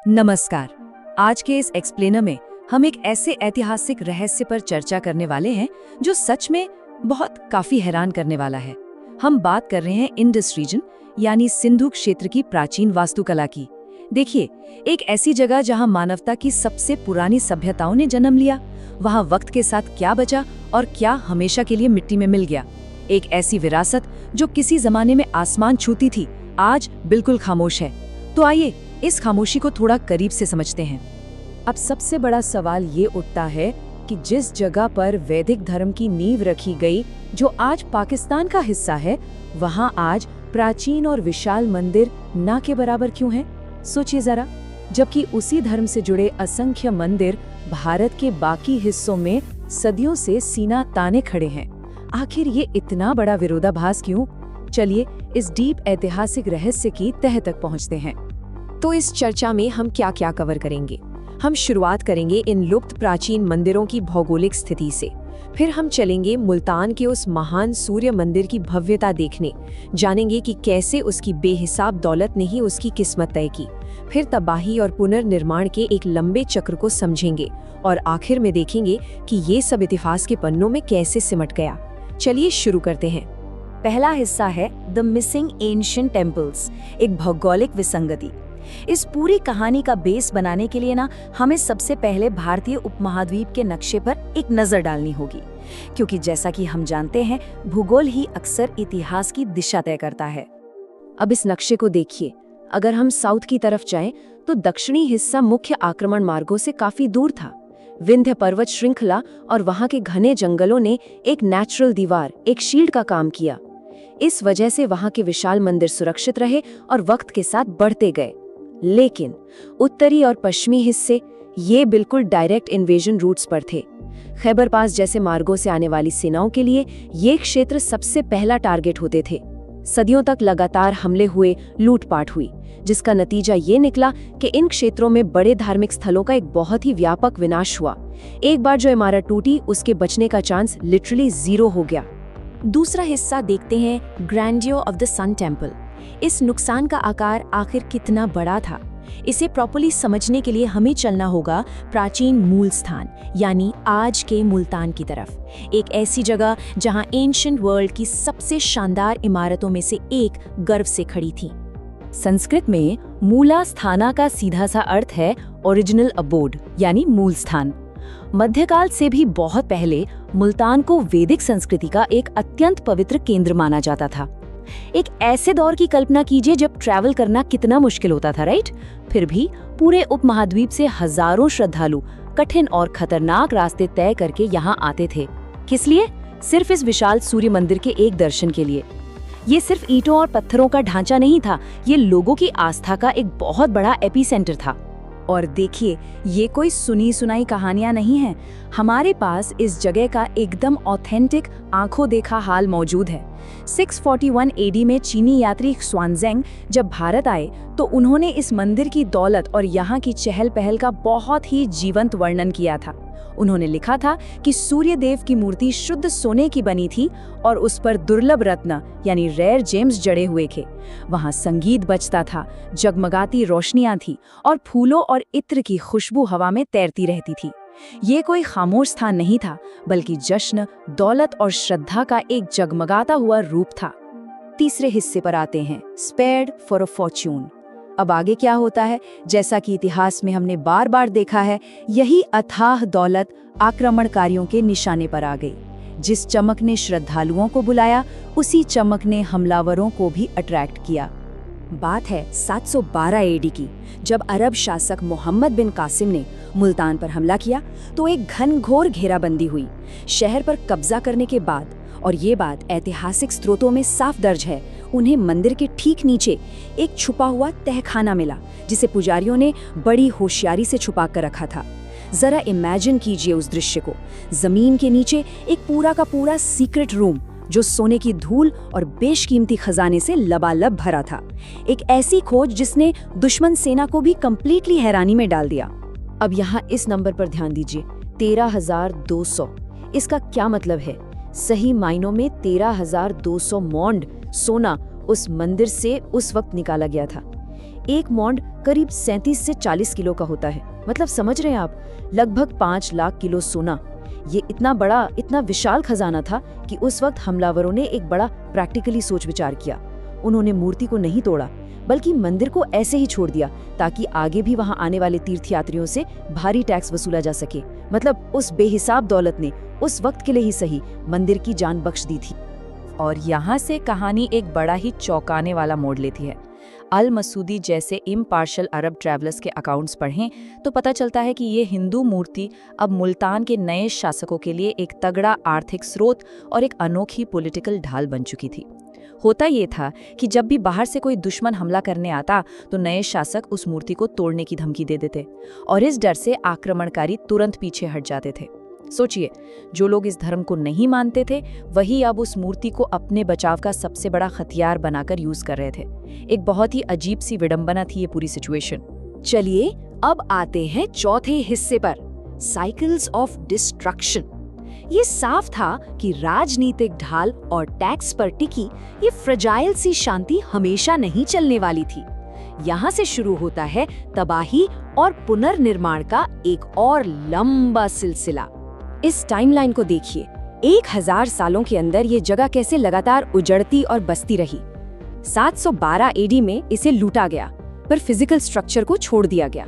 नमस्कार। आज के इस एक्सप्लेनर में हम एक ऐसे ऐतिहासिक रहस्य पर चर्चा करने वाले हैं जो सच में काफी हैरान करने वाला है। हम बात कर रहे हैं इंडस रीजन यानी सिंधु क्षेत्र की प्राचीन वास्तुकला की। देखिए, एक ऐसी जगह जहां मानवता की सबसे पुरानी सभ्यताओं ने जन्म लिया, वहां वक्त के साथ क्या बचा और क्या हमेशा के लिए मिट्टी में मिल गया। एक ऐसी विरासत जो किसी जमाने में आसमान छूती थी, आज बिल्कुल खामोश है। तो आइए इस खामोशी को थोड़ा करीब से समझते हैं। अब सबसे बड़ा सवाल ये उठता है कि जिस जगह पर वैदिक धर्म की नींव रखी गई, जो आज पाकिस्तान का हिस्सा है, वहां आज प्राचीन और विशाल मंदिर ना के बराबर क्यों हैं? सोचिए जरा, जबकि उसी धर्म से जुड़े असंख्य मंदिर भारत के बाकी हिस्सों में सदियों से सीना ताने खड़े हैं। आखिर ये इतना बड़ा विरोधाभास क्यों? चलिए इस डीप ऐतिहासिक रहस्य की तह तक पहुंचते हैं। तो इस चर्चा में हम क्या क्या कवर करेंगे? हम शुरुआत करेंगे इन लुप्त प्राचीन मंदिरों की भौगोलिक स्थिति से। फिर हम चलेंगे मुल्तान के उस महान सूर्य मंदिर की भव्यता देखने, जानेंगे कि कैसे उसकी बेहिसाब दौलत ने ही उसकी किस्मत तय की। फिर तबाही और पुनर्निर्माण के एक लंबे चक्र को समझेंगे और आखिर में देखेंगे कि ये सब इतिहास के पन्नों में कैसे सिमट गया। चलिए शुरू करते हैं। पहला हिस्सा है द मिसिंग एंशिएंट टेम्पल्स, एक भौगोलिक विसंगति। इस पूरी कहानी का बेस बनाने के लिए हमें सबसे पहले भारतीय उपमहाद्वीप के नक्शे पर एक नजर डालनी होगी, क्योंकि जैसा कि हम जानते हैं, भूगोल ही अक्सर इतिहास की दिशा तय करता है। अब इस नक्शे को देखिए। अगर हम साउथ की तरफ जाएं, तो दक्षिणी हिस्सा मुख्य आक्रमण मार्गों से काफी दूर था। विंध्य पर्वत श्रृंखला और वहां के घने जंगलों ने एक नेचुरल दीवार, एक शील्ड का काम किया। इस वजह से वहां के विशाल मंदिर सुरक्षित रहे और वक्त के साथ बढ़ते गए। लेकिन उत्तरी और पश्चिमी हिस्से, ये बिल्कुल डायरेक्ट इन्वेजन रूट्स पर थे। खैबर पास जैसे मार्गों से आने वाली सेनाओं के लिए ये क्षेत्र सबसे पहला टारगेट होते थे। सदियों तक लगातार हमले हुए, लूटपाट हुई, जिसका नतीजा ये निकला कि इन क्षेत्रों में बड़े धार्मिक स्थलों का एक बहुत ही व्यापक विनाश हुआ। एक बार जो इमारत टूटी, उसके बचने का चांस लिटरली 0 हो गया। दूसरा हिस्सा देखते हैं, grandeur of the sun temple. इस नुकसान का आकार आखिर कितना बड़ा था, इसे प्रॉपर्ली समझने के लिए हमें चलना होगा प्राचीन मूल स्थान यानी आज के मुल्तान की तरफ। एक ऐसी जगह जहां एंशिएंट वर्ल्ड की सबसे शानदार इमारतों में से एक गर्व से खड़ी थी। संस्कृत में मूला स्थाना का सीधा सा अर्थ है ओरिजिनल अबोर्ड यानी मूल स्थान। मध्यकाल से भी बहुत पहले मुल्तान को वैदिक संस्कृति का एक अत्यंत पवित्र केंद्र माना जाता था। एक ऐसे दौर की कल्पना कीजिए जब ट्रैवल करना कितना मुश्किल होता था, राइट? फिर भी पूरे उपमहाद्वीप से हजारों श्रद्धालु कठिन और खतरनाक रास्ते तय करके यहाँ आते थे। किस लिए? सिर्फ इस विशाल सूर्य मंदिर के एक दर्शन के लिए। ये सिर्फ ईंटों और पत्थरों का ढांचा नहीं था, ये लोगों की आस्था का एक बहुत बड़ा एपिसेंटर था। और देखिए, ये कोई सुनी सुनाई कहानियां नहीं हैं। हमारे पास इस जगह का एकदम ऑथेंटिक, आंखों देखा हाल मौजूद है। 641 AD में चीनी यात्री xuanzang जब भारत आए, तो उन्होंने इस मंदिर की दौलत और यहाँ की चहल पहल का बहुत ही जीवंत वर्णन किया था। उन्होंने लिखा था कि सूर्य देव की मूर्ति शुद्ध सोने की बनी थी और उस पर दुर्लभ रत्न यानी रेयर जेम्स जड़े हुए थे। वहां संगीत बजता था, जगमगाती रोशनियां थी और फूलों और इत्र की खुशबू हवा में तैरती रहती थी। ये कोई खामोश स्थान नहीं था, बल्कि जश्न, दौलत और श्रद्धा का एक जगमगाता हुआ रूप था। तीसरे हिस्से पर आते हैं, स्पेयर्ड फॉर अ फॉर्च्यून। अब आगे क्या होता है? जैसा कि इतिहास में हमने बार बार देखा है, यही अथाह दौलत आक्रमणकारियों के निशाने पर आ गई। जिस चमक ने श्रद्धालुओं को बुलाया, उसी चमक ने हमलावरों को भी अट्रैक्ट किया। बात है 712 AD की, जब अरब शासक मोहम्मद बिन कासिम ने मुल्तान पर हमला किया, तो एक घनघोर घेराबंदी हुई शहर पर कब्जा करने के बाद। और ये बात ऐतिहासिक स्रोतों में साफ दर्ज है। उन्हें मंदिर के ठीक नीचे एक छुपा हुआ तहखाना मिला, जिसे पुजारियों ने बड़ी होशियारी से छुपा कर रखा था। जरा इमेजिन कीजिए उस दृश्य को। जमीन के नीचे एक पूरा का पूरा सीक्रेट रूम, जो सोने की धूल और बेशकीमती खजाने से लबालब भरा था। एक ऐसी खोज जिसने दुश्मन सेना को भी कंप्लीटली हैरानी में डाल दिया। अब यहाँ इस नंबर पर ध्यान दीजिए, 13,200। इसका क्या मतलब है? सही मायनों में 13,200 मौंड सोना उस मंदिर से उस वक्त निकाला गया था। एक मॉन्ड करीब 37 से 40 किलो का होता है। मतलब समझ रहे हैं आप, लगभग 5 लाख किलो सोना। ये इतना बड़ा, इतना विशाल खजाना था कि उस वक्त हमलावरों ने एक बड़ा प्रैक्टिकली सोच विचार किया। उन्होंने मूर्ति को नहीं तोड़ा, बल्कि मंदिर को ऐसे ही छोड़ दिया ताकि आगे भी वहां आने वाले तीर्थयात्रियों से भारी टैक्स वसूला जा सके। मतलब उस बेहिसाब दौलत ने उस वक्त के लिए ही सही मंदिर की जान बख्श दी थी। और यहाँ से कहानी एक बड़ा ही चौंकाने वाला मोड़ लेती है। अल मसूदी जैसे इम्पार्शल अरब ट्रैवलर्स के अकाउंट्स पढ़ें तो पता चलता है कि ये हिंदू मूर्ति अब मुल्तान के नए शासकों के लिए एक तगड़ा आर्थिक स्रोत और एक अनोखी पॉलिटिकल ढाल बन चुकी थी। होता ये था कि जब भी बाहर से कोई दुश्मन हमला करने आता तो नए शासक उस मूर्ति को तोड़ने की धमकी दे देते और इस डर से आक्रमणकारी तुरंत पीछे हट जाते थे। सोचिए, जो लोग इस धर्म को नहीं मानते थे वही अब उस मूर्ति को अपने बचाव का सबसे बड़ा हथियार बनाकर यूज कर रहे थे। एक बहुत ही अजीब सी विडंबना थी ये पूरी सिचुएशन। चलिए अब आते हैं चौथे हिस्से पर, साइकिल्स ऑफ डिस्ट्रक्शन। ये साफ था कि राजनीतिक ढाल और टैक्स पर टिकी ये फ्रजाइल सी शांति हमेशा नहीं चलने वाली थी। यहाँ से शुरू होता है तबाही और पुनर्निर्माण का एक और लंबा सिलसिला। इस टाइमलाइन को देखिए, 1000 सालों के अंदर ये जगह कैसे लगातार उजड़ती और बसती रही। 712 एडी में इसे लूटा गया, पर फिजिकल स्ट्रक्चर को छोड़ दिया गया।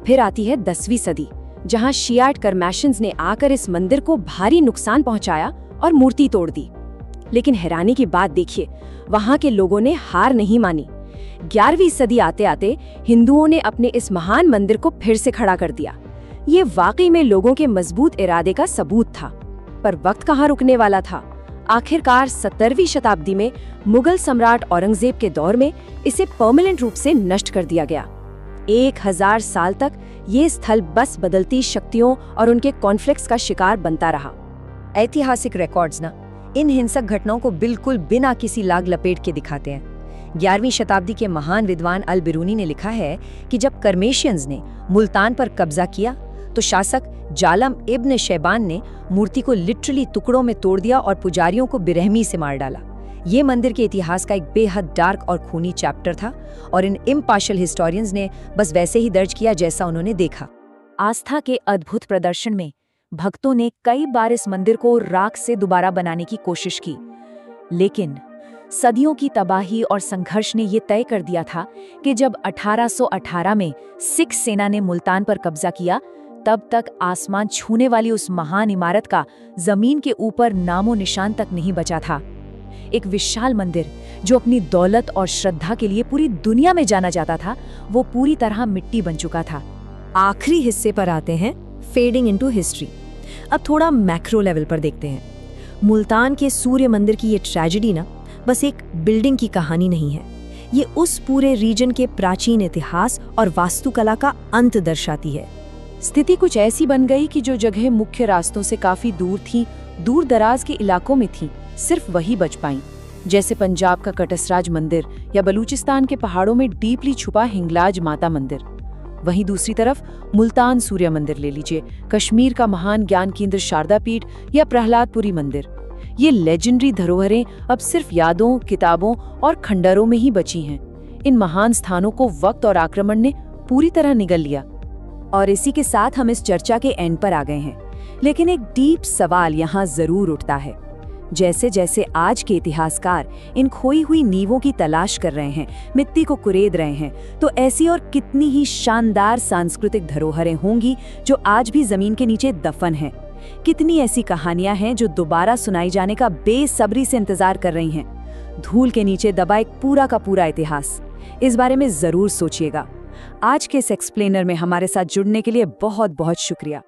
फिर आती है 10वीं सदी, जहां शियाट कर्मैशंस ने आकर इस मंदिर को भारी नुकसान पहुंचाया और मूर्ति तोड़ दी। लेकिन हैरानी की बात देखिए, वहां के लोगों ने हार नहीं मानी। 11वीं सदी आते आते हिंदुओं ने अपने इस महान मंदिर को फिर से खड़ा कर दिया। ये वाकई में लोगों के मजबूत इरादे का सबूत था। पर वक्त कहाँ रुकने वाला था। आखिरकार 17वीं शताब्दी में मुगल सम्राट औरंगजेब के दौर में इसे परमानेंट रूप से नष्ट कर दिया गया। 1000 साल तक ये स्थल बस बदलती शक्तियों और उनके कॉन्फ्लिक्ट्स का शिकार बनता रहा। ऐतिहासिक रिकॉर्ड्स ना इन हिंसक घटनाओं को बिल्कुल बिना किसी लाग लपेट के दिखाते हैं। 11वीं शताब्दी के महान विद्वान अल बिरूनी ने लिखा है कि जब कर्मेशियंस ने मुल्तान पर कब्जा किया तो शासक जालम इब्न शैबान ने मूर्ति को लिटरली टुकड़ों में तोड़ दिया और पुजारियों को बेरहमी से मार डाला। ये मंदिर के इतिहास का एक बेहद डार्क और खूनी चैप्टर था और इन इम्पार्शियल हिस्टोरियंस ने बस वैसे ही दर्ज किया जैसा उन्होंने देखा। आस्था के अद्भुत प्रदर्शन में भक्तों ने कई बार इस मंदिर को राख से दोबारा बनाने की कोशिश की, लेकिन सदियों की तबाही और संघर्ष ने ये तय कर दिया था कि जब 1818 में सिख सेना ने मुल्तान पर कब्जा किया, तब तक आसमान छूने वाली उस महान इमारत का जमीन के ऊपर नामो निशान तक नहीं बचा था। एक विशाल मंदिर जो अपनी दौलत और श्रद्धा के लिए पूरी दुनिया में जाना जाता था, वो पूरी तरह मिट्टी बन चुका था। आखिरी हिस्से पर आते हैं, फेडिंग इनटू हिस्ट्री। अब थोड़ा मैक्रो लेवल पर देखते हैं। मुल्तान के सूर्य मंदिर की ये ट्रेजेडी ना बस एक बिल्डिंग की कहानी नहीं है, ये उस पूरे रीजन के प्राचीन इतिहास और वास्तुकला का अंत दर्शाती है। स्थिति कुछ ऐसी बन गई कि जो जगह मुख्य रास्तों से काफी दूर थी, दूर दराज के इलाकों में थी, सिर्फ वही बच पाईं। जैसे पंजाब का कटसराज मंदिर या बलूचिस्तान के पहाड़ों में डीपली छुपा हिंगलाज माता मंदिर। वहीं दूसरी तरफ मुल्तान सूर्य मंदिर ले लीजिए, कश्मीर का महान ज्ञान केंद्र शारदा पीठ या प्रहलादपुरी मंदिर। ये लेजेंडरी धरोहरें अब सिर्फ यादों, किताबों और खंडरों में ही बची हैं। इन महान स्थानों को वक्त और आक्रमण ने पूरी तरह निगल लिया। और इसी के साथ हम इस चर्चा के एंड पर आ गए हैं। लेकिन एक डीप सवाल यहाँ जरूर उठता है। जैसे जैसे आज के इतिहासकार इन खोई हुई नींवों की तलाश कर रहे हैं, मिट्टी को कुरेद रहे हैं, तो ऐसी और कितनी ही शानदार सांस्कृतिक धरोहरें होंगी जो आज भी जमीन के नीचे दफन हैं। कितनी ऐसी कहानियां हैं जो दोबारा सुनाई जाने का बेसब्री से इंतजार कर रही हैं। धूल के नीचे दबा एक पूरा का पूरा इतिहास। इस बारे में जरूर सोचिएगा। आज के इस एक्सप्लेनर में हमारे साथ जुड़ने के लिए बहुत बहुत शुक्रिया।